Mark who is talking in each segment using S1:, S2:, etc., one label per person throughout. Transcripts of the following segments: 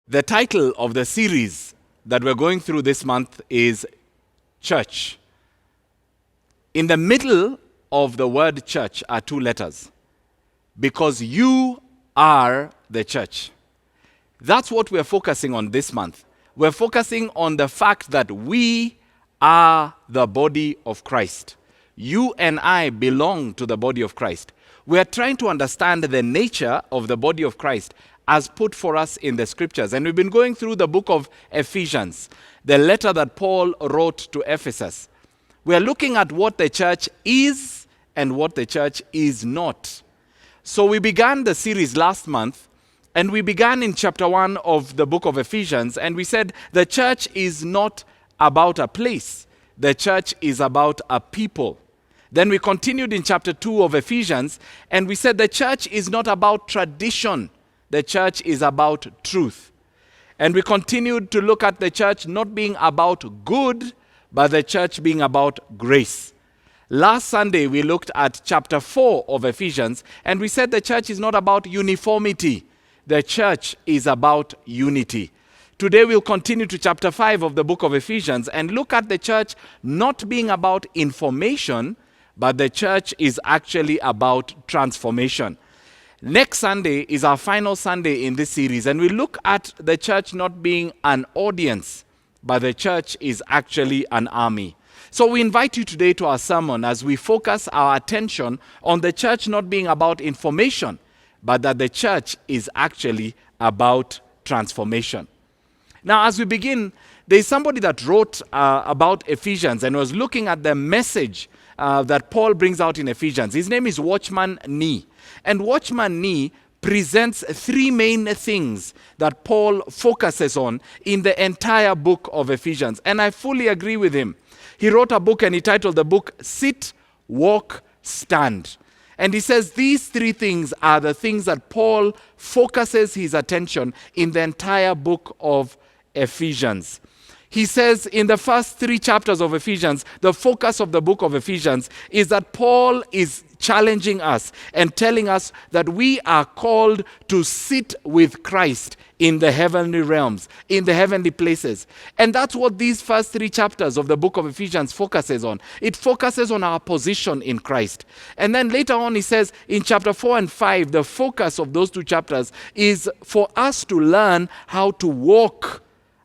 S1: The title of the series that we're going through this month is Church. In the middle of the word church are two letters. Because you are the church. That's what we're focusing on this month. We're focusing on the fact that we are the body of Christ. You and I belong to the body of Christ. We are trying to understand the nature of the body of Christ as put for us in the scriptures. And we've been going through the book of Ephesians, the letter that Paul wrote to Ephesus. We are looking at what the church is and what the church is not. So we began the series last month, and we began in chapter 1 of the book of Ephesians, and we said the church is not about a place. The church is about a people. Then we continued in chapter 2 of Ephesians, and we said the church is not about tradition. The church is about truth. And we continued to look at the church not being about good, but the church being about grace. Last Sunday, we looked at chapter 4 of Ephesians, and we said the church is not about uniformity. The church is about unity. Today, we'll continue to chapter 5 of the book of Ephesians and look at the church not being about information, but the church is actually about transformation. Next Sunday is our final Sunday in this series, and we look at the church not being an audience, but the church is actually an army. So we invite you today to our sermon as we focus our attention on the church not being about information, but that the church is actually about transformation. Now, as we begin, there's somebody that wrote about Ephesians and was looking at the message that Paul brings out in Ephesians. His name is Watchman Nee. And Watchman Nee presents three main things that Paul focuses on in the entire book of Ephesians. And I fully agree with him. He wrote a book and he titled the book, Sit, Walk, Stand. And he says these three things are the things that Paul focuses his attention in the entire book of Ephesians. He says in the first three chapters of Ephesians, the focus of the book of Ephesians is that Paul is challenging us and telling us that we are called to sit with Christ in the heavenly realms, in the heavenly places. And that's what these first three chapters of the book of Ephesians focuses on. It focuses on our position in Christ. And then later on he says in chapter 4 and 5, the focus of those two chapters is for us to learn how to walk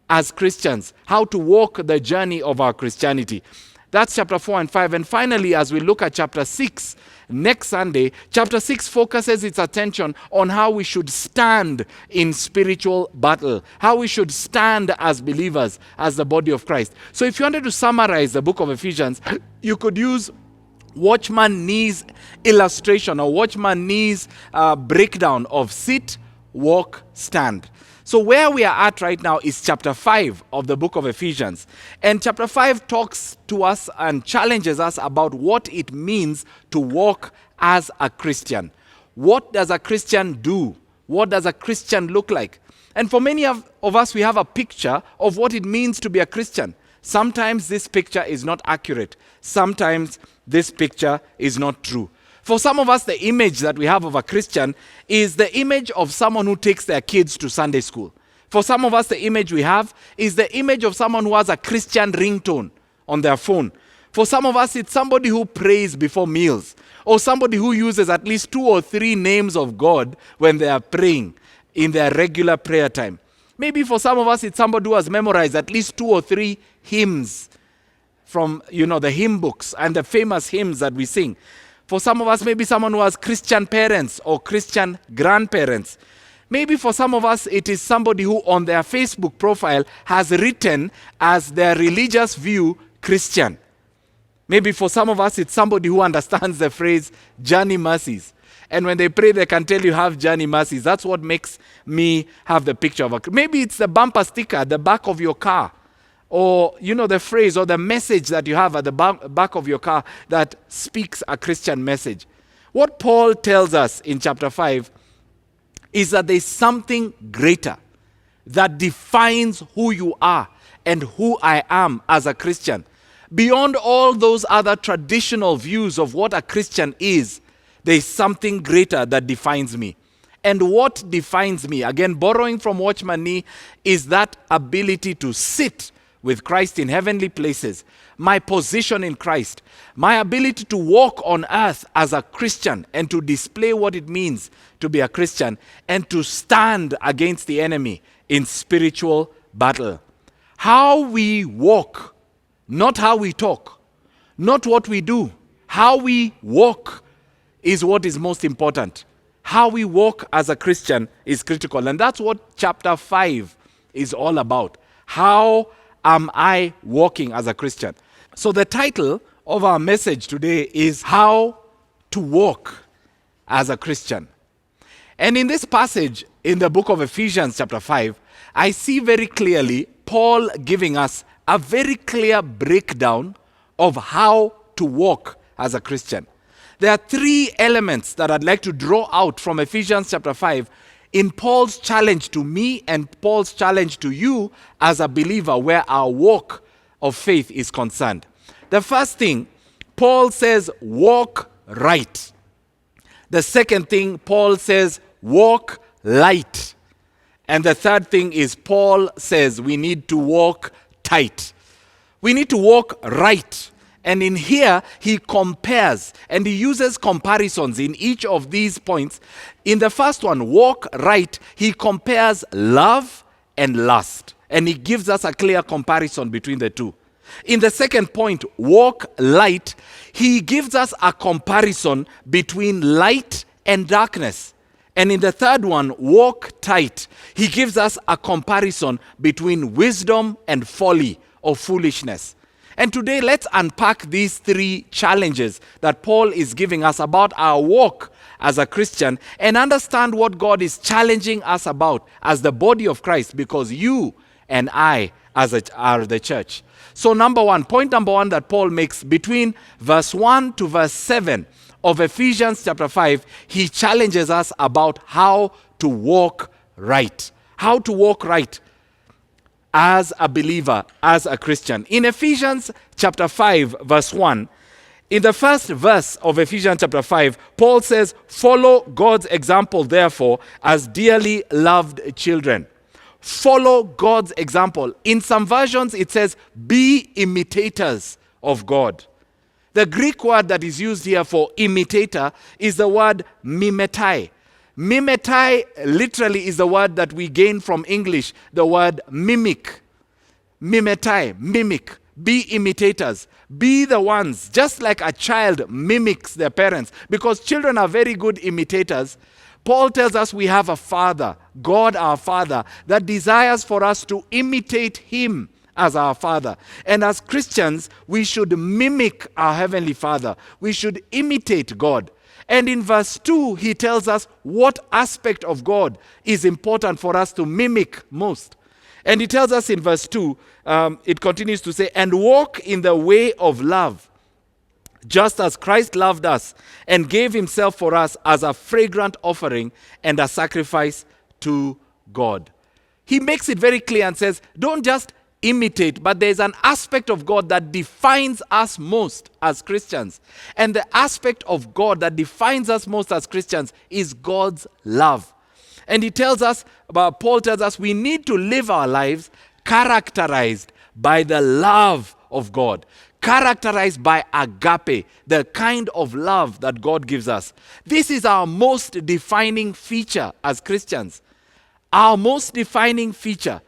S1: as Christians, how to walk the journey of our Christianity. That's chapter 4 and 5. And finally, as we look at chapter 6, next Sunday, chapter 6 focuses its attention on how we should stand in spiritual battle, how we should stand as believers, as the body of Christ. So if you wanted to summarize the book of Ephesians, you could use Watchman Nee's illustration or Watchman Nee's breakdown of sit, walk, stand. So where we are at right now is chapter 5 of the book of Ephesians. And chapter 5 talks to us and challenges us about what it means to walk as a Christian. What does a Christian do? What does a Christian look like? And for many of us, we have a picture of what it means to be a Christian. Sometimes this picture is not accurate. Sometimes this picture is not true. For some of us, the image that we have of a Christian is the image of someone who takes their kids to Sunday school. For some of us, the image we have is the image of someone who has a Christian ringtone on their phone. For some of us, it's somebody who prays before meals, or somebody who uses at least 2 or 3 names of God when they are praying in their regular prayer time. Maybe for some of us, it's somebody who has memorized at least 2 or 3 hymns from, the hymn books and the famous hymns that we sing. For some of us, maybe someone who has Christian parents or Christian grandparents. Maybe for some of us, it is somebody who on their Facebook profile has written as their religious view Christian. Maybe for some of us, it's somebody who understands the phrase Johnny Mercies. And when they pray, they can tell you have Johnny Mercies. That's what makes me have the picture of a... Maybe it's the bumper sticker at the back of your car. Or, the phrase or the message that you have at the back of your car that speaks a Christian message. What Paul tells us in chapter 5 is that there's something greater that defines who you are and who I am as a Christian. Beyond all those other traditional views of what a Christian is, there's something greater that defines me. And what defines me, again, borrowing from Watchman Nee, is that ability to sit with Christ in heavenly places, my position in Christ, my ability to walk on earth as a Christian and to display what it means to be a Christian and to stand against the enemy in spiritual battle. How we walk, not how we talk, not what we do, how we walk is what is most important. How we walk as a Christian is critical. And that's what chapter 5 is all about. How am I walking as a Christian? So the title of our message today is How to Walk as a Christian. And in this passage in the book of Ephesians chapter 5, I see very clearly Paul giving us a very clear breakdown of how to walk as a Christian. There are three elements that I'd like to draw out from Ephesians chapter 5 in Paul's challenge to me and Paul's challenge to you as a believer where our walk of faith is concerned. The first thing, Paul says, walk right. The second thing, Paul says, walk light. And the third thing is Paul says we need to walk tight. We need to walk right. And in here, he compares and he uses comparisons in each of these points. In the first one, walk right, he compares love and lust. And he gives us a clear comparison between the two. In the second point, walk light, he gives us a comparison between light and darkness. And in the third one, walk tight, he gives us a comparison between wisdom and folly or foolishness. And today, let's unpack these three challenges that Paul is giving us about our walk as a Christian and understand what God is challenging us about as the body of Christ, because you and I are the church. So point number one that Paul makes between verse 1 to verse 7 of Ephesians chapter 5, he challenges us about how to walk right. How to walk right as a believer, as a Christian. In Ephesians chapter 5, verse 1, in the first verse of Ephesians chapter 5, Paul says, follow God's example, therefore, as dearly loved children. Follow God's example. In some versions, it says, be imitators of God. The Greek word that is used here for imitator is the word mimetai. Mimetai literally is the word that we gain from English, the word mimic. Mimetai, mimic. Be imitators. Be the ones, just like a child mimics their parents, because children are very good imitators. Paul tells us we have a Father, God our Father, that desires for us to imitate Him as our Father. And as Christians, we should mimic our Heavenly Father. We should imitate God. And in verse 2, he tells us what aspect of God is important for us to mimic most. And he tells us in verse 2, it continues to say, and walk in the way of love, just as Christ loved us and gave himself for us as a fragrant offering and a sacrifice to God. He makes it very clear and says, don't just imitate, but there's an aspect of God that defines us most as Christians. And the aspect of God that defines us most as Christians is God's love. And Paul tells us we need to live our lives characterized by the love of God, characterized by agape, the kind of love that God gives us. This is our most defining feature as Christians. Our most defining feature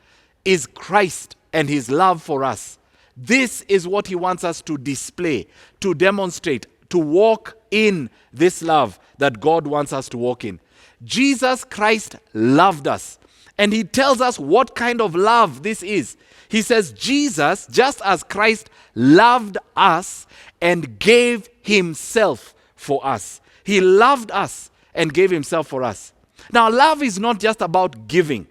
S1: is Christ and his love for us. This is what he wants us to display, to demonstrate, to walk in this love that God wants us to walk in. Jesus Christ loved us, and he tells us what kind of love this is. He says, Jesus, just as Christ loved us and gave himself for us. He loved us and gave himself for us. Now, love is not just about giving.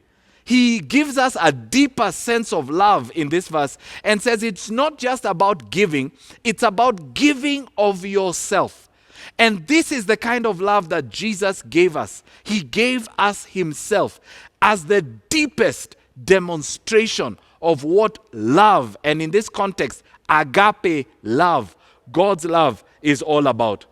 S1: He gives us a deeper sense of love in this verse and says it's not just about giving, it's about giving of yourself. And this is the kind of love that Jesus gave us. He gave us himself as the deepest demonstration of what love, and in this context, agape love, God's love, is all about.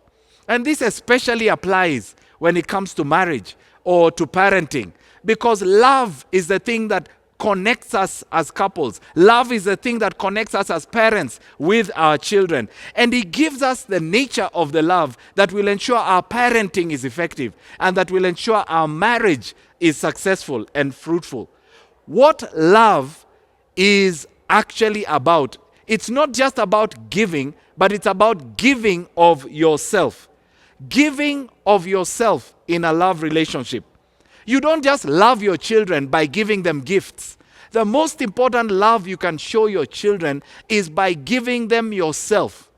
S1: And this especially applies when it comes to marriage, or to parenting. Because love is the thing that connects us as couples. Love is the thing that connects us as parents with our children. And he gives us the nature of the love that will ensure our parenting is effective and that will ensure our marriage is successful and fruitful. What love is actually about, it's not just about giving, but it's about giving of yourself. Giving of yourself in a love relationship. You don't just love your children by giving them gifts. The most important love you can show your children is by giving them yourself.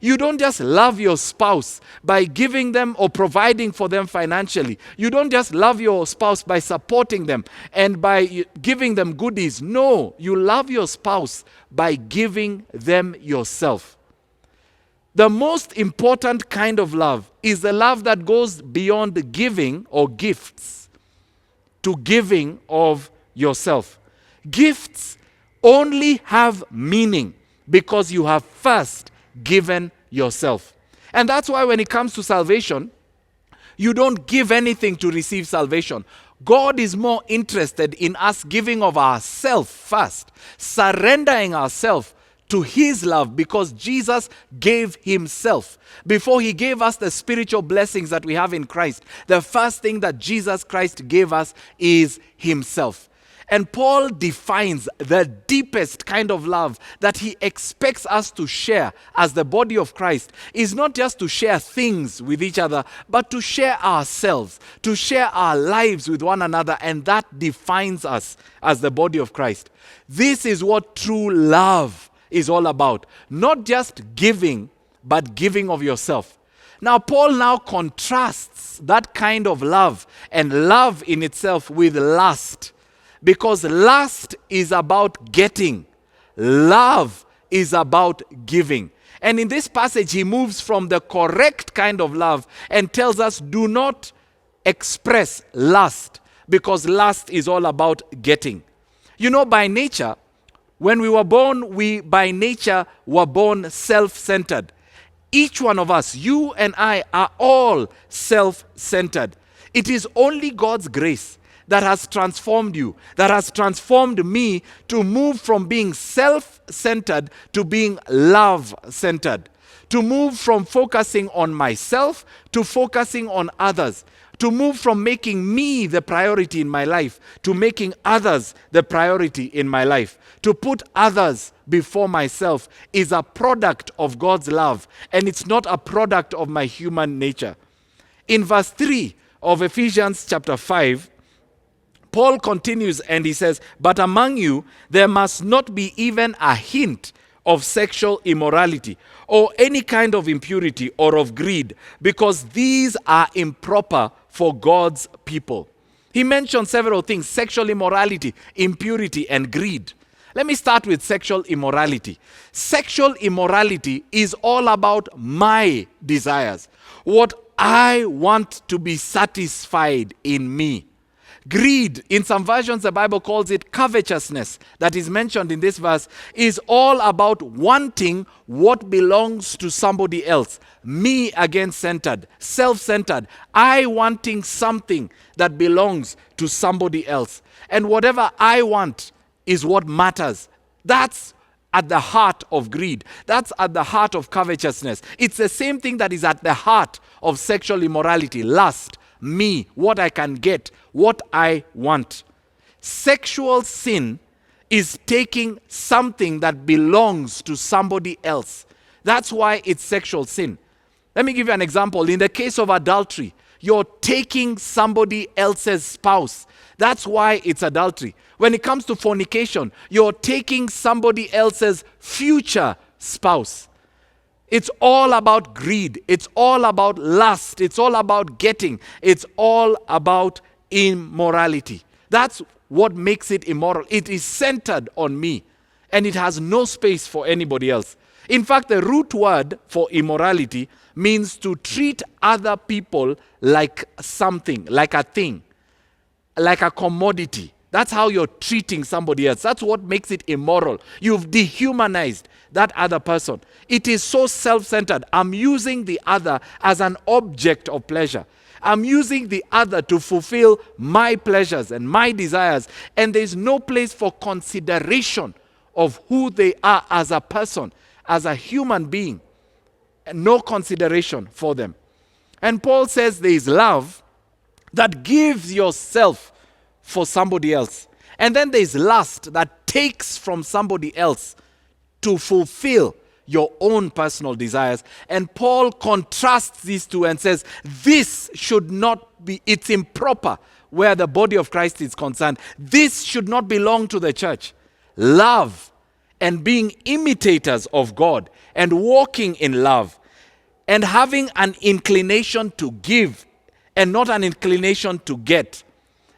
S1: You don't just love your spouse by giving them or providing for them financially. You don't just love your spouse by supporting them and by giving them goodies. No, you love your spouse by giving them yourself. The most important kind of love is the love that goes beyond giving or gifts to giving of yourself. Gifts only have meaning because you have first given yourself. And that's why when it comes to salvation, you don't give anything to receive salvation. God is more interested in us giving of ourselves first, surrendering ourselves to his love, because Jesus gave himself. Before he gave us the spiritual blessings that we have in Christ, the first thing that Jesus Christ gave us is himself. And Paul defines the deepest kind of love that he expects us to share as the body of Christ is not just to share things with each other, but to share ourselves, to share our lives with one another, and that defines us as the body of Christ. This is what true love is all about. Not just giving, but giving of yourself. Now, Paul now contrasts that kind of love and love in itself with lust. Because lust is about getting. Love is about giving. And in this passage, he moves from the correct kind of love and tells us, do not express lust, because lust is all about getting. You know, by nature, when we were born, we by nature were born self-centered. Each one of us, you and I, are all self-centered. It is only God's grace that has transformed you, that has transformed me to move from being self-centered to being love-centered, to move from focusing on myself to focusing on others, to move from making me the priority in my life to making others the priority in my life. To put others before myself is a product of God's love, and it's not a product of my human nature. In verse 3 of Ephesians chapter 5, Paul continues and he says, but among you there must not be even a hint of sexual immorality or any kind of impurity or of greed, because these are improper for God's people. He mentioned several things: sexual immorality, impurity, and greed. Let me start with sexual immorality. Sexual immorality is all about my desires, what I want to be satisfied in me. Greed, in some versions the Bible calls it covetousness, that is mentioned in this verse, is all about wanting what belongs to somebody else. Me again centered, self-centered. I wanting something that belongs to somebody else. And whatever I want is what matters. That's at the heart of greed. That's at the heart of covetousness. It's the same thing that is at the heart of sexual immorality, lust. Me, what I can get, what I want. Sexual sin is taking something that belongs to somebody else. That's why it's sexual sin. Let me give you an example. In the case of adultery, you're taking somebody else's spouse. That's why it's adultery. When it comes to fornication, you're taking somebody else's future spouse. It's all about greed. It's all about lust. It's all about getting. It's all about immorality. That's what makes it immoral. It is centered on me, and it has no space for anybody else. In fact, the root word for immorality means to treat other people like something, like a thing, like a commodity. That's how you're treating somebody else. That's what makes it immoral. You've dehumanized that other person. It is so self-centered. I'm using the other as an object of pleasure. I'm using the other to fulfill my pleasures and my desires. And there's no place for consideration of who they are as a person, as a human being. No consideration for them. And Paul says there is love that gives yourself for somebody else. And then there's lust that takes from somebody else to fulfill your own personal desires. And Paul contrasts these two and says, this should not be, it's improper where the body of Christ is concerned. This should not belong to the church. Love and being imitators of God and walking in love and having an inclination to give and not an inclination to get.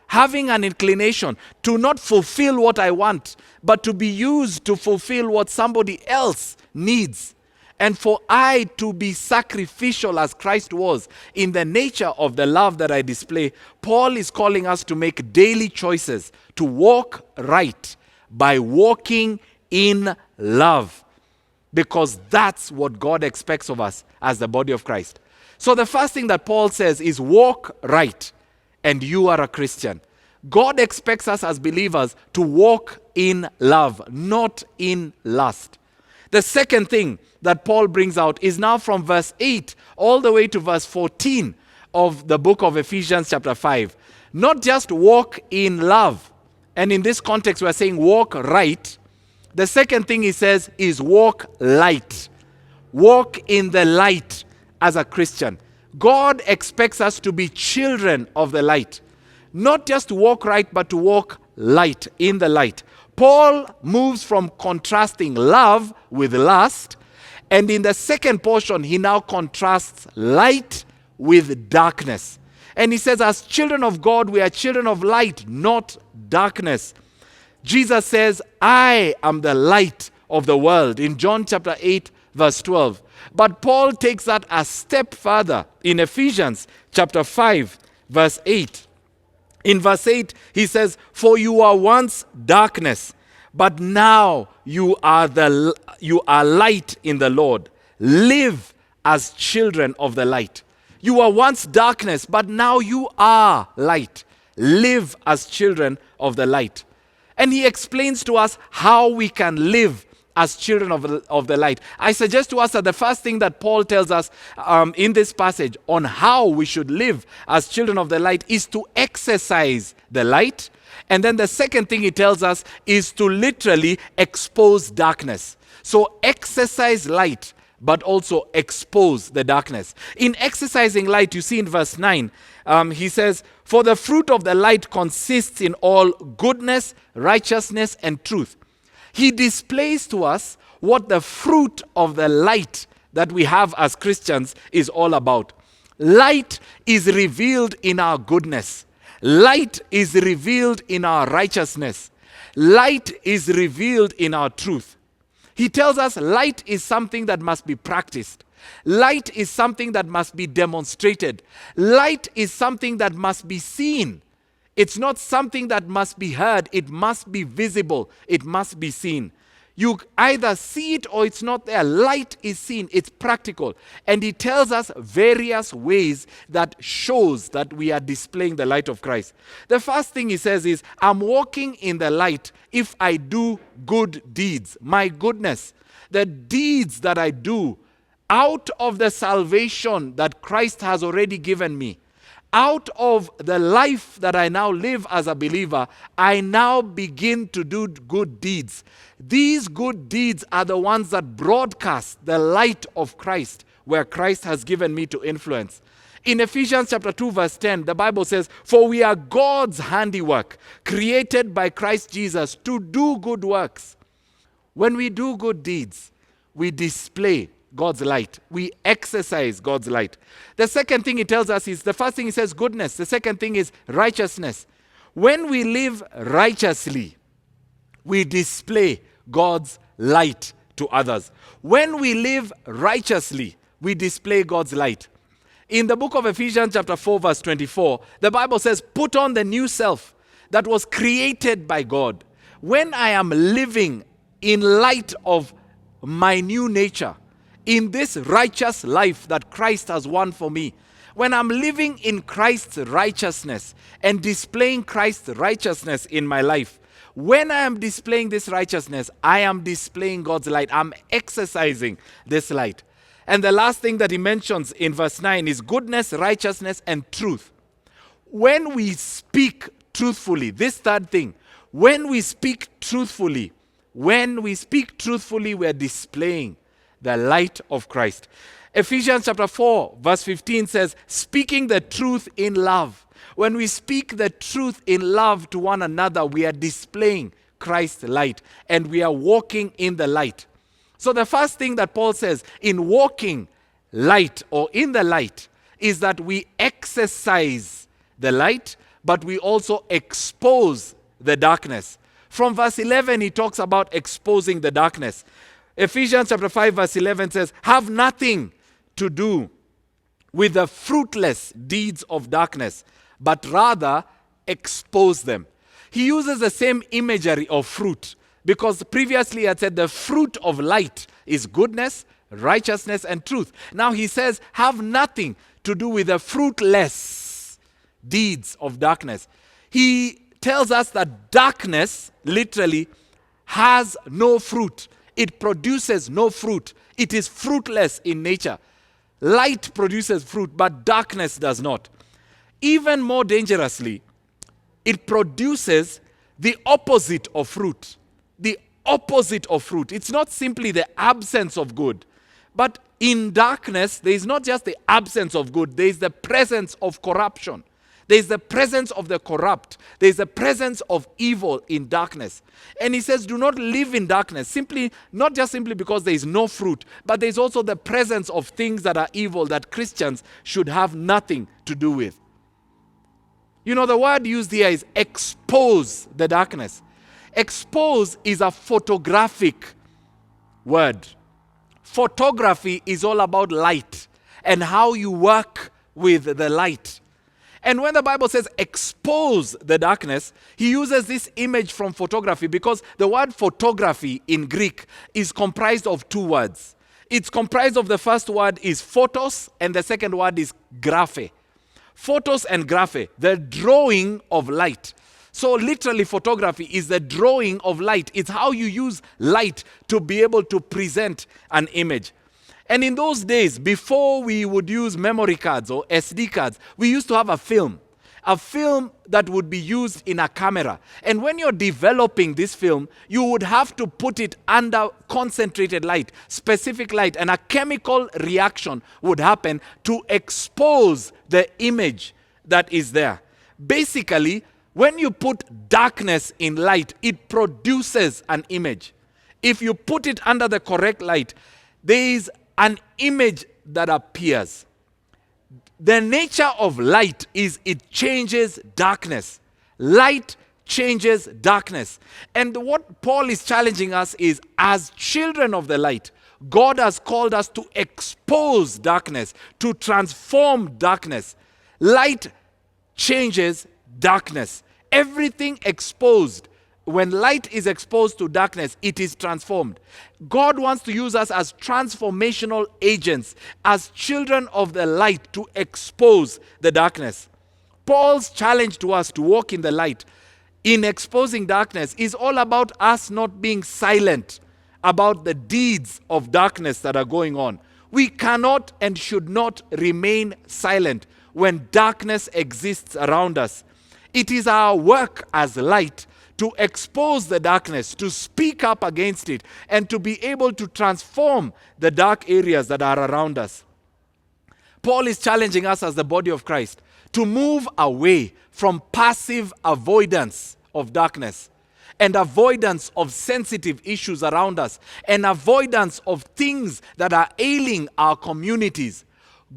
S1: Having an inclination to not fulfill what I want, but to be used to fulfill what somebody else needs. And for I to be sacrificial as Christ was in the nature of the love that I display. Paul is calling us to make daily choices to walk right by walking in love. Because that's what God expects of us as the body of Christ. So the first thing that Paul says is walk right, and you are a Christian. God expects us as believers to walk in love, not in lust. The second thing that Paul brings out is now from verse 8 all the way to verse 14 of the book of Ephesians chapter 5. Not just walk in love. And in this context, we're saying walk right. The second thing he says is walk light. Walk in the light as a Christian. God expects us to be children of the light. Not just to walk right, but to walk light, in the light. Paul moves from contrasting love with lust. And in the second portion, he now contrasts light with darkness. And he says, as children of God, we are children of light, not darkness. Jesus says, I am the light of the world, in John chapter 8, verse 12. But Paul takes that a step further in Ephesians chapter 5, verse 8. In verse 8, he says, for you were once darkness, but now you are light in the Lord. Live as children of the light. You were once darkness, but now you are light. Live as children of the light. And he explains to us how we can live as children of the light. I suggest to us that the first thing that Paul tells us in this passage on how we should live as children of the light is to exercise the light. And then the second thing he tells us is to literally expose darkness. So exercise light, but also expose the darkness. In exercising light, you see in verse 9, he says, for the fruit of the light consists in all goodness, righteousness, and truth. He displays to us what the fruit of the light that we have as Christians is all about. Light is revealed in our goodness. Light is revealed in our righteousness. Light is revealed in our truth. He tells us light is something that must be practiced. Light is something that must be demonstrated. Light is something that must be seen. It's not something that must be heard. It must be visible. It must be seen. You either see it or it's not there. Light is seen. It's practical. And he tells us various ways that shows that we are displaying the light of Christ. The first thing he says is, I'm walking in the light if I do good deeds. My goodness, the deeds that I do out of the salvation that Christ has already given me, out of the life that I now live as a believer, I now begin to do good deeds. These good deeds are the ones that broadcast the light of Christ, where Christ has given me to influence. In Ephesians chapter 2, verse 10, the Bible says, for we are God's handiwork, created by Christ Jesus to do good works. When we do good deeds, we display God's light. We exercise God's light. The second thing he tells us is, the first thing he says, goodness. The second thing is righteousness. When we live righteously, we display God's light to others. When we live righteously, we display God's light. In the book of Ephesians chapter 4, verse 24, the Bible says, put on the new self that was created by God. When I am living in light of my new nature, in this righteous life that Christ has won for me, When I'm living in Christ's righteousness and displaying Christ's righteousness in my life, when I am displaying this righteousness, I am displaying God's light. I'm exercising this light. And the last thing that he mentions in verse 9 is goodness, righteousness, and truth. When we speak truthfully, this third thing, when we speak truthfully, we're displaying the light of Christ. Ephesians chapter 4, verse 15 says, speaking the truth in love. When we speak the truth in love to one another, we are displaying Christ's light and we are walking in the light. So the first thing that Paul says in walking light or in the light is that we exercise the light, but we also expose the darkness. From verse 11, he talks about exposing the darkness. Ephesians chapter 5, verse 11 says, have nothing to do with the fruitless deeds of darkness, but rather expose them. He uses the same imagery of fruit because previously I said the fruit of light is goodness, righteousness, and truth. Now he says, have nothing to do with the fruitless deeds of darkness. He tells us that darkness literally has no fruit. It produces no fruit. It is fruitless in nature. Light produces fruit, but darkness does not. Even more dangerously, it produces the opposite of fruit. The opposite of fruit. It's not simply the absence of good, but in darkness, there is not just the absence of good, there is the presence of corruption. There is the presence of the corrupt. There is the presence of evil in darkness. And he says, do not live in darkness. Not just simply because there is no fruit, but there is also the presence of things that are evil that Christians should have nothing to do with. You know, the word used here is expose the darkness. Expose is a photographic word. Photography is all about light and how you work with the light. And when the Bible says expose the darkness, he uses this image from photography because the word photography in Greek is comprised of two words. It's comprised of the first word is photos and the second word is graphe. Photos and graphe, the drawing of light. So literally photography is the drawing of light. It's how you use light to be able to present an image. And in those days, before we would use memory cards or SD cards, we used to have a film that would be used in a camera. And when you're developing this film, you would have to put it under concentrated light, specific light, and a chemical reaction would happen to expose the image that is there. Basically, when you put darkness in light, it produces an image. If you put it under the correct light, there is an image that appears. The nature of light is it changes darkness. Light changes darkness. And what Paul is challenging us is, as children of the light, God has called us to expose darkness, to transform darkness. Light changes darkness. Everything exposed, when light is exposed to darkness, it is transformed. God wants to use us as transformational agents, as children of the light, to expose the darkness. Paul's challenge to us to walk in the light, in exposing darkness, is all about us not being silent about the deeds of darkness that are going on. We cannot and should not remain silent when darkness exists around us. It is our work as light to expose the darkness, to speak up against it, and to be able to transform the dark areas that are around us. Paul is challenging us as the body of Christ to move away from passive avoidance of darkness and avoidance of sensitive issues around us and avoidance of things that are ailing our communities.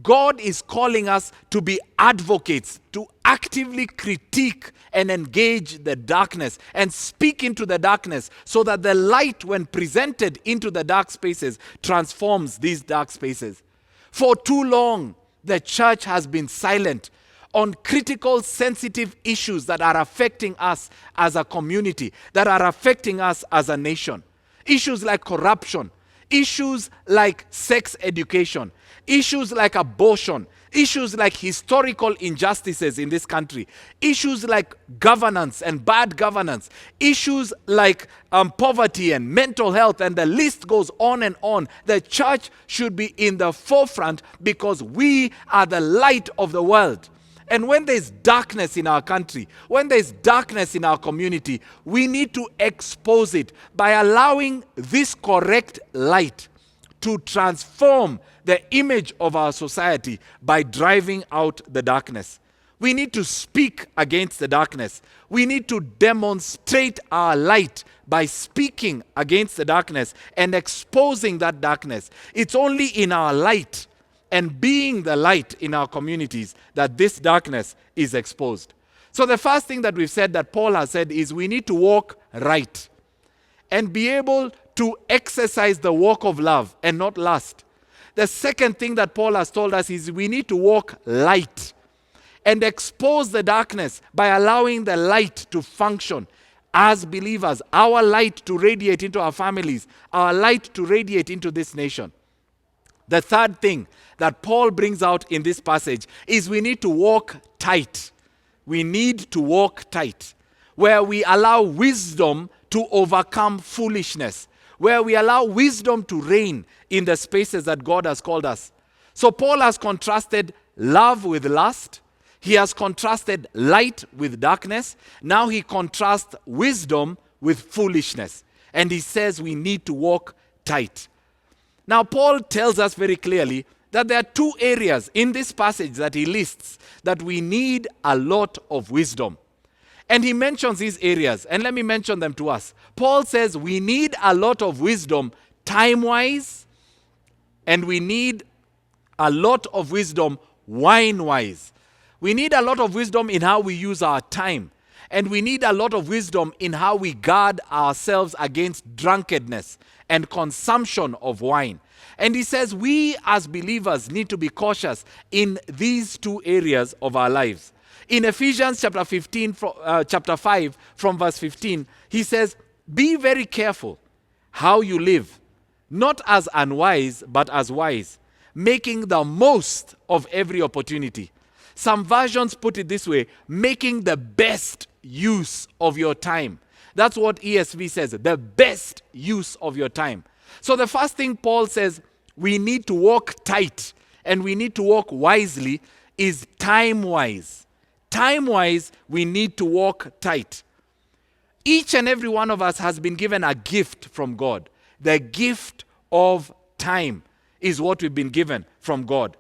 S1: God is calling us to be advocates, to actively critique and engage the darkness and speak into the darkness so that the light, when presented into the dark spaces, transforms these dark spaces. For too long, the church has been silent on critical, sensitive issues that are affecting us as a community, that are affecting us as a nation. Issues like corruption, issues like sex education, issues like abortion, issues like historical injustices in this country, issues like governance and bad governance, issues like poverty and mental health, and the list goes on and on. The church should be in the forefront because we are the light of the world. And when there's darkness in our country, when there's darkness in our community, we need to expose it by allowing this correct light to transform the image of our society by driving out the darkness. We need to speak against the darkness. We need to demonstrate our light by speaking against the darkness and exposing that darkness. It's only in our light and being the light in our communities that this darkness is exposed. So the first thing that we've said, that Paul has said, is we need to walk right and be able to exercise the walk of love and not lust. The second thing that Paul has told us is we need to walk light and expose the darkness by allowing the light to function as believers, our light to radiate into our families, our light to radiate into this nation. The third thing that Paul brings out in this passage is we need to walk tight. We need to walk tight, where we allow wisdom to overcome foolishness, where we allow wisdom to reign in the spaces that God has called us. So Paul has contrasted love with lust. He has contrasted light with darkness. Now he contrasts wisdom with foolishness. And he says we need to walk tight. Now Paul tells us very clearly that there are two areas in this passage that he lists that we need a lot of wisdom. And he mentions these areas, and let me mention them to us. Paul says we need a lot of wisdom time-wise, and we need a lot of wisdom wine-wise. We need a lot of wisdom in how we use our time, and we need a lot of wisdom in how we guard ourselves against drunkenness and consumption of wine. And he says we as believers need to be cautious in these two areas of our lives. In Ephesians chapter 5, from verse 15, he says, be very careful how you live, not as unwise, but as wise, making the most of every opportunity. Some versions put it this way, making the best use of your time. That's what ESV says, the best use of your time. So the first thing Paul says we need to walk tight and we need to walk wisely is time-wise. Time-wise, we need to walk tight. Each and every one of us has been given a gift from God. The gift of time is what we've been given from God.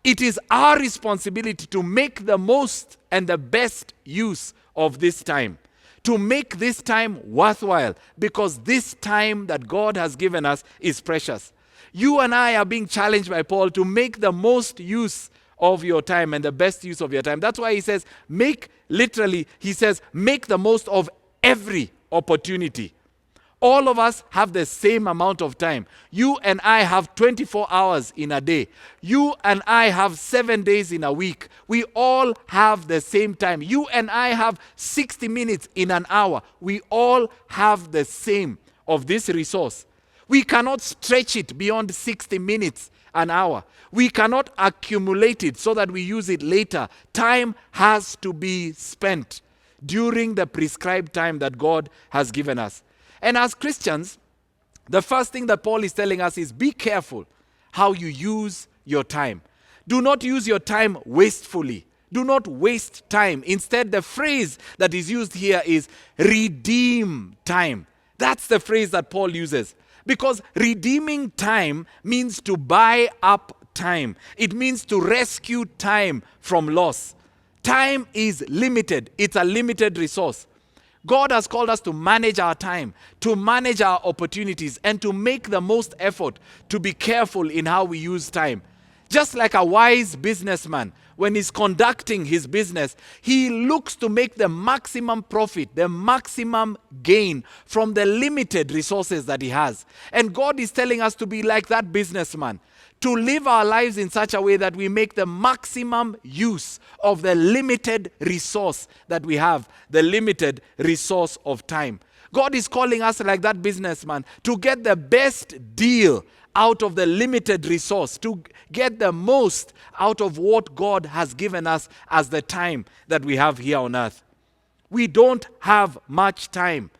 S1: It is our responsibility to make the most and the best use of this time, to make this time worthwhile, because this time that God has given us is precious. You and I are being challenged by Paul to make the most use of your time and the best use of your time. That's why he says, make the most of every opportunity. All of us have the same amount of time. You and I have 24 hours in a day. You and I have 7 days in a week. We all have the same time. You and I have 60 minutes in an hour. We all have the same of this resource. We cannot stretch it beyond 60 minutes an hour. We cannot accumulate it so that we use it later. Time has to be spent during the prescribed time that God has given us. And as Christians, the first thing that Paul is telling us is be careful how you use your time. Do not use your time wastefully. Do not waste time. Instead, the phrase that is used here is redeem time. That's the phrase that Paul uses. Because redeeming time means to buy up time. It means to rescue time from loss. Time is limited. It's a limited resource. God has called us to manage our time, to manage our opportunities, and to make the most effort to be careful in how we use time. Just like a wise businessman, when he's conducting his business, he looks to make the maximum profit, the maximum gain from the limited resources that he has. And God is telling us to be like that businessman, to live our lives in such a way that we make the maximum use of the limited resource that we have, the limited resource of time. God is calling us like that businessman to get the best deal out of the limited resource, to get the most out of what God has given us as the time that we have here on earth. We don't have much time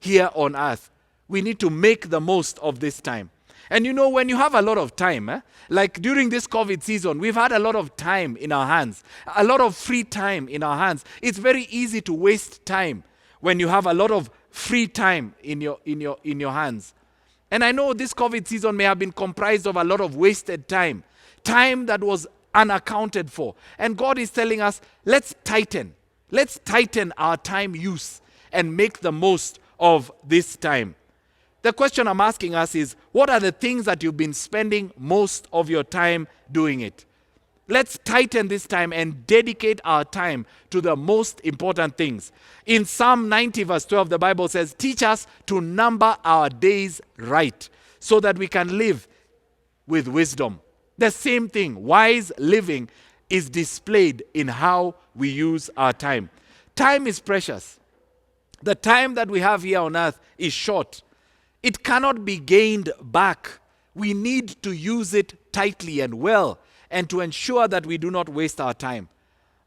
S1: here on earth. We need to make the most of this time. And you know, when you have a lot of time, like during this COVID season, we've had a lot of time in our hands, a lot of free time in our hands. It's very easy to waste time when you have a lot of free time in your hands. And I know this COVID season may have been comprised of a lot of wasted time, time that was unaccounted for. And God is telling us, let's tighten our time use and make the most of this time. The question I'm asking us is, what are the things that you've been spending most of your time doing it? Let's tighten this time and dedicate our time to the most important things. In Psalm 90 verse 12, the Bible says, teach us to number our days right so that we can live with wisdom. The same thing, wise living is displayed in how we use our time. Time is precious. The time that we have here on earth is short. It cannot be gained back. We need to use it tightly and well, and to ensure that we do not waste our time.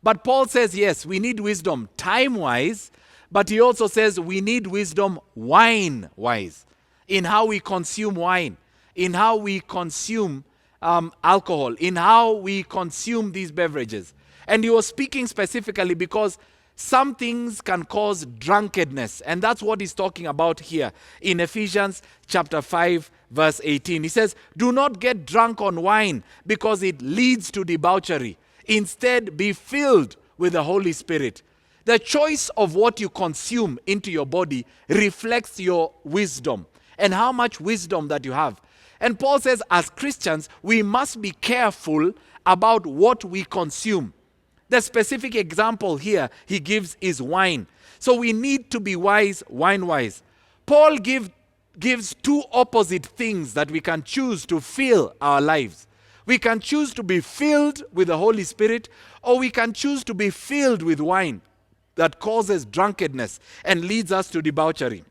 S1: But Paul says, yes, we need wisdom time-wise, but he also says we need wisdom wine-wise, in how we consume wine, in how we consume alcohol, in how we consume these beverages. And he was speaking specifically because some things can cause drunkenness, and that's what he's talking about here in Ephesians chapter 5 verse 18. He says, do not get drunk on wine because it leads to debauchery. Instead, be filled with the Holy Spirit. The choice of what you consume into your body reflects your wisdom and how much wisdom that you have. And Paul says, as Christians, we must be careful about what we consume. The specific example here he gives is wine. So we need to be wise, wine-wise. Paul gives two opposite things that we can choose to fill our lives. We can choose to be filled with the Holy Spirit, or we can choose to be filled with wine that causes drunkenness and leads us to debauchery.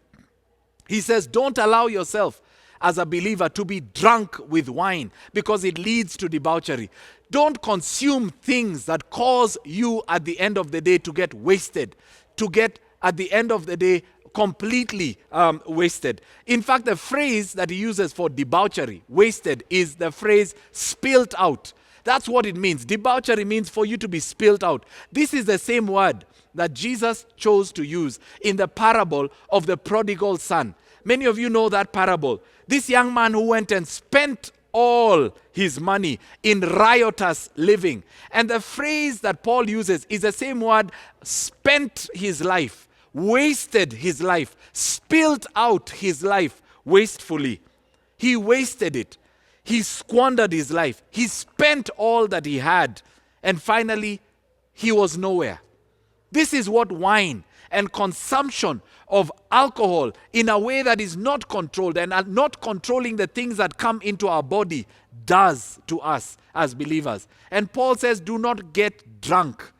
S1: He says, don't allow yourself as a believer to be drunk with wine because it leads to debauchery. Don't consume things that cause you at the end of the day to get wasted, to get at the end of the day completely wasted. In fact, the phrase that he uses for debauchery, wasted, is the phrase spilt out. That's what it means. Debauchery means for you to be spilt out. This is the same word that Jesus chose to use in the parable of the prodigal son. Many of you know that parable. This young man who went and spent all his money in riotous living. And the phrase that Paul uses is the same word, spent his life, wasted his life, spilled out his life wastefully. He wasted it. He squandered his life. He spent all that he had. And finally, he was nowhere. This is what wine and consumption of alcohol in a way that is not controlled and not controlling the things that come into our body does to us as believers. And Paul says, do not get drunk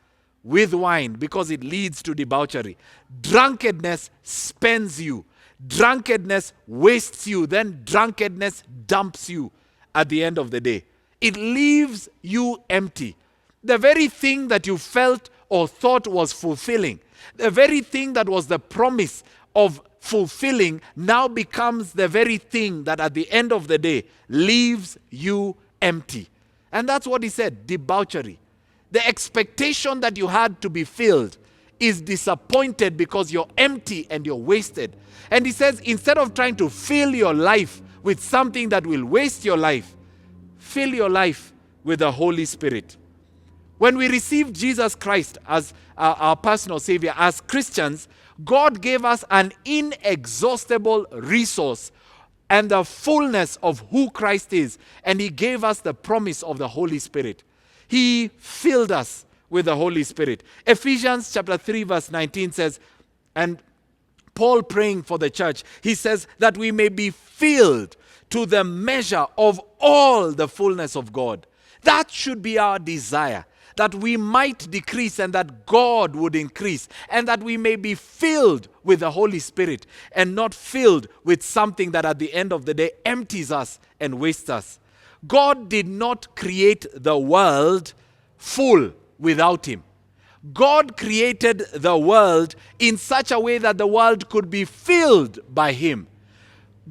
S1: with wine because it leads to debauchery. Drunkenness spends you. Drunkenness wastes you. Then drunkenness dumps you at the end of the day. It leaves you empty. The very thing that you felt or thought was fulfilling, the very thing that was the promise of fulfilling now becomes the very thing that at the end of the day leaves you empty. And that's what he said, debauchery. The expectation that you had to be filled is disappointed because you're empty and you're wasted. And he says, instead of trying to fill your life with something that will waste your life, fill your life with the Holy Spirit. When we receive Jesus Christ as our personal Savior, as Christians, God gave us an inexhaustible resource and the fullness of who Christ is. And he gave us the promise of the Holy Spirit. He filled us with the Holy Spirit. Ephesians chapter 3 verse 19 says, and Paul praying for the church, he says that we may be filled to the measure of all the fullness of God. That should be our desire, that we might decrease and that God would increase, and that we may be filled with the Holy Spirit and not filled with something that at the end of the day empties us and wastes us. God did not create the world full without him. God created the world in such a way that the world could be filled by him.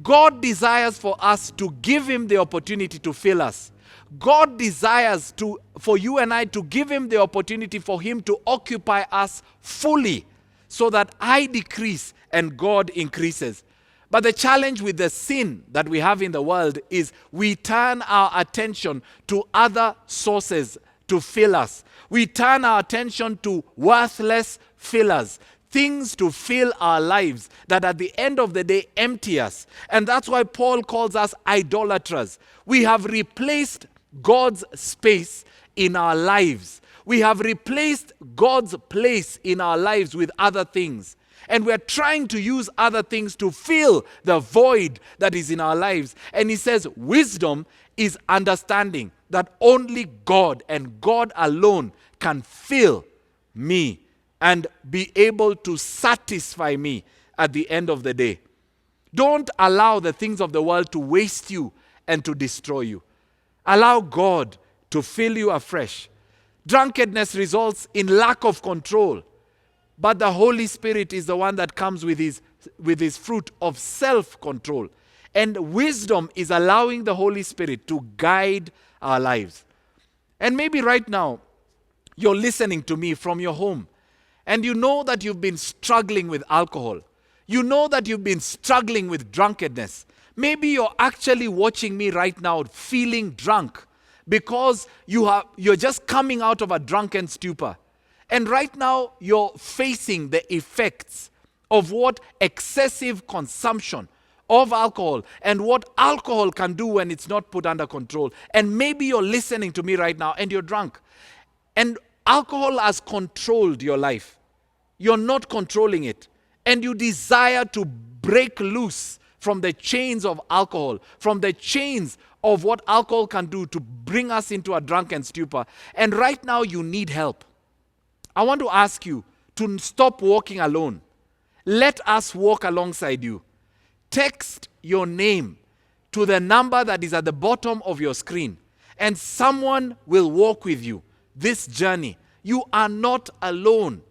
S1: God desires for us to give him the opportunity to fill us. God desires for you and I to give him the opportunity for him to occupy us fully so that I decrease and God increases. But the challenge with the sin that we have in the world is we turn our attention to other sources to fill us. We turn our attention to worthless fillers, things to fill our lives that at the end of the day empty us. And that's why Paul calls us idolaters. We have replaced God's space in our lives. We have replaced God's place in our lives with other things. And we're trying to use other things to fill the void that is in our lives. And he says wisdom is understanding that only God and God alone can fill me and be able to satisfy me at the end of the day. Don't allow the things of the world to waste you and to destroy you. Allow God to fill you afresh. Drunkenness results in lack of control. But the Holy Spirit is the one that comes with his fruit of self-control. And wisdom is allowing the Holy Spirit to guide our lives. And maybe right now, you're listening to me from your home. And you know that you've been struggling with alcohol. You know that you've been struggling with drunkenness. Maybe you're actually watching me right now feeling drunk because you're just coming out of a drunken stupor. And right now, you're facing the effects of what excessive consumption of alcohol and what alcohol can do when it's not put under control. And maybe you're listening to me right now and you're drunk. And alcohol has controlled your life. You're not controlling it. And you desire to break loose from the chains of alcohol, from the chains of what alcohol can do to bring us into a drunken stupor. And right now, you need help. I want to ask you to stop walking alone. Let us walk alongside you. Text your name to the number that is at the bottom of your screen, and someone will walk with you this journey. You are not alone.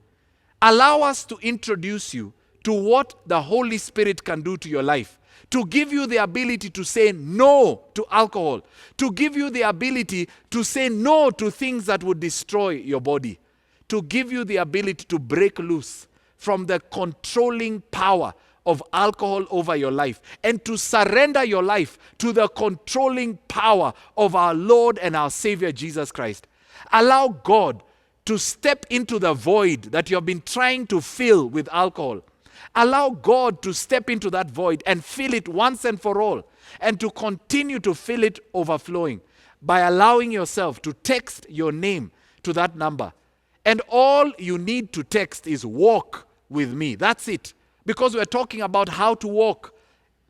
S1: Allow us to introduce you to what the Holy Spirit can do to your life, to give you the ability to say no to alcohol, to give you the ability to say no to things that would destroy your body, to give you the ability to break loose from the controlling power of alcohol over your life and to surrender your life to the controlling power of our Lord and our Savior Jesus Christ. Allow God to step into the void that you have been trying to fill with alcohol. Allow God to step into that void and fill it once and for all, and to continue to fill it overflowing by allowing yourself to text your name to that number. And all you need to text is walk with me. That's it. Because we're talking about how to walk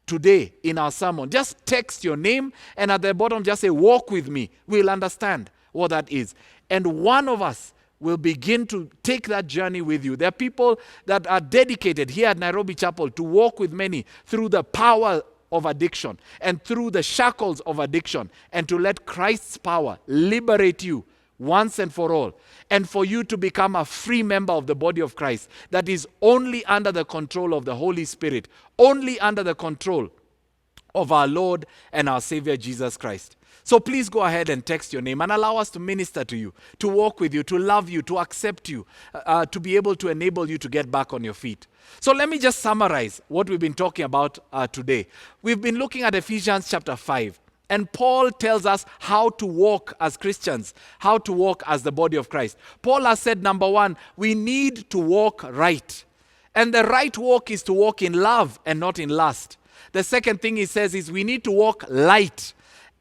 S1: today in our sermon. Just text your name and at the bottom just say walk with me. We'll understand what that is. And one of us will begin to take that journey with you. There are people that are dedicated here at Nairobi Chapel to walk with many through the power of addiction and through the shackles of addiction, and to let Christ's power liberate you once and for all, and for you to become a free member of the body of Christ that is only under the control of the Holy Spirit, only under the control of our Lord and our Savior Jesus Christ. So please go ahead and text your name and allow us to minister to you, to walk with you, to love you, to accept you, to be able to enable you to get back on your feet. So let me just summarize what we've been talking about today. We've been looking at Ephesians chapter 5. And Paul tells us how to walk as Christians, how to walk as the body of Christ. Paul has said, number one, we need to walk right. And the right walk is to walk in love and not in lust. The second thing he says is we need to walk light.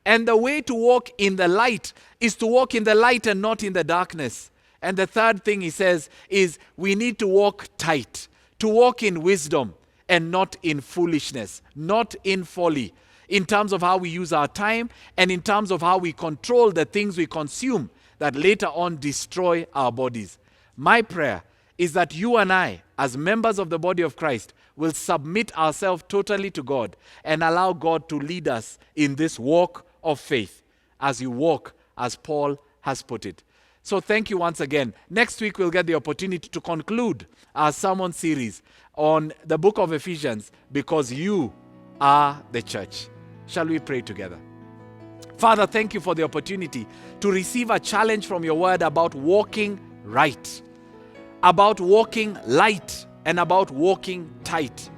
S1: And the way to walk in the light is to walk in the light and not in the darkness. And the third thing he says is we need to walk tight, to walk in wisdom and not in foolishness, not in folly, in terms of how we use our time and in terms of how we control the things we consume that later on destroy our bodies. My prayer is that you and I, as members of the body of Christ, will submit ourselves totally to God and allow God to lead us in this walk of faith as you walk, as Paul has put it. So thank you once again. Next week we'll get the opportunity to conclude our sermon series on the book of Ephesians, because you are the church. Shall we pray together? Father, thank you for the opportunity to receive a challenge from your word about walking right, about walking light, and about walking tight.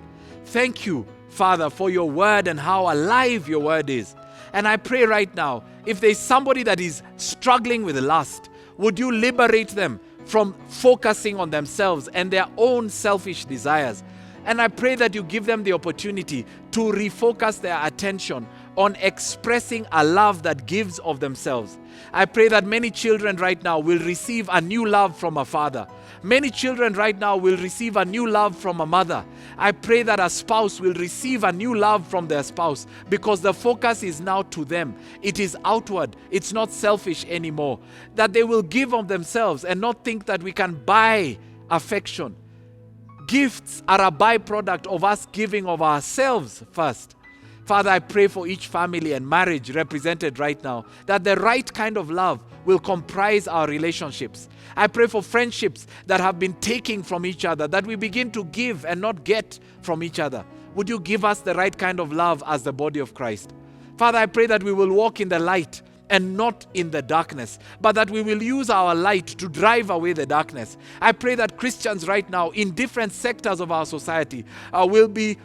S1: Thank you, Father, for your word and how alive your word is. And I pray right now, if there's somebody that is struggling with lust, would you liberate them from focusing on themselves and their own selfish desires? And I pray that you give them the opportunity to refocus their attention on expressing a love that gives of themselves. I pray that many children right now will receive a new love from a father. Many children right now will receive a new love from a mother. I pray that a spouse will receive a new love from their spouse, because the focus is now to them. It is outward. It's not selfish anymore. That they will give of themselves and not think that we can buy affection. Gifts are a byproduct of us giving of ourselves first. Father, I pray for each family and marriage represented right now, that the right kind of love will comprise our relationships. I pray for friendships that have been taking from each other, that we begin to give and not get from each other. Would you give us the right kind of love as the body of Christ? Father, I pray that we will walk in the light and not in the darkness, but that we will use our light to drive away the darkness. I pray that Christians right now in different sectors of our society will be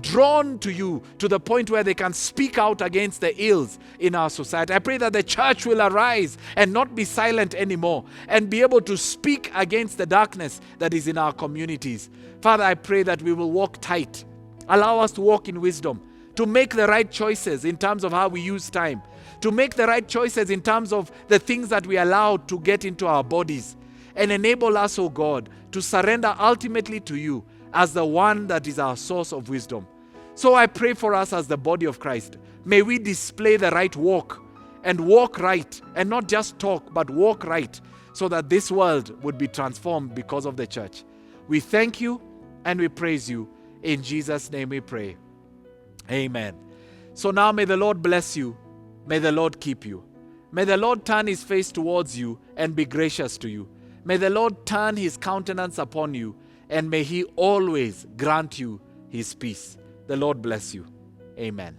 S1: drawn to you to the point where they can speak out against the ills in our society. I pray that the church will arise and not be silent anymore and be able to speak against the darkness that is in our communities. Father, I pray that we will walk tight. Allow us to walk in wisdom, to make the right choices in terms of how we use time, to make the right choices in terms of the things that we allow to get into our bodies, and enable us, oh God, to surrender ultimately to you as the one that is our source of wisdom. So I pray for us as the body of Christ. May we display the right walk and walk right, and not just talk, but walk right, so that this world would be transformed because of the church. We thank you and we praise you. In Jesus' name we pray. Amen. So now may the Lord bless you. May the Lord keep you. May the Lord turn his face towards you and be gracious to you. May the Lord turn his countenance upon you, and may he always grant you his peace. The Lord bless you. Amen.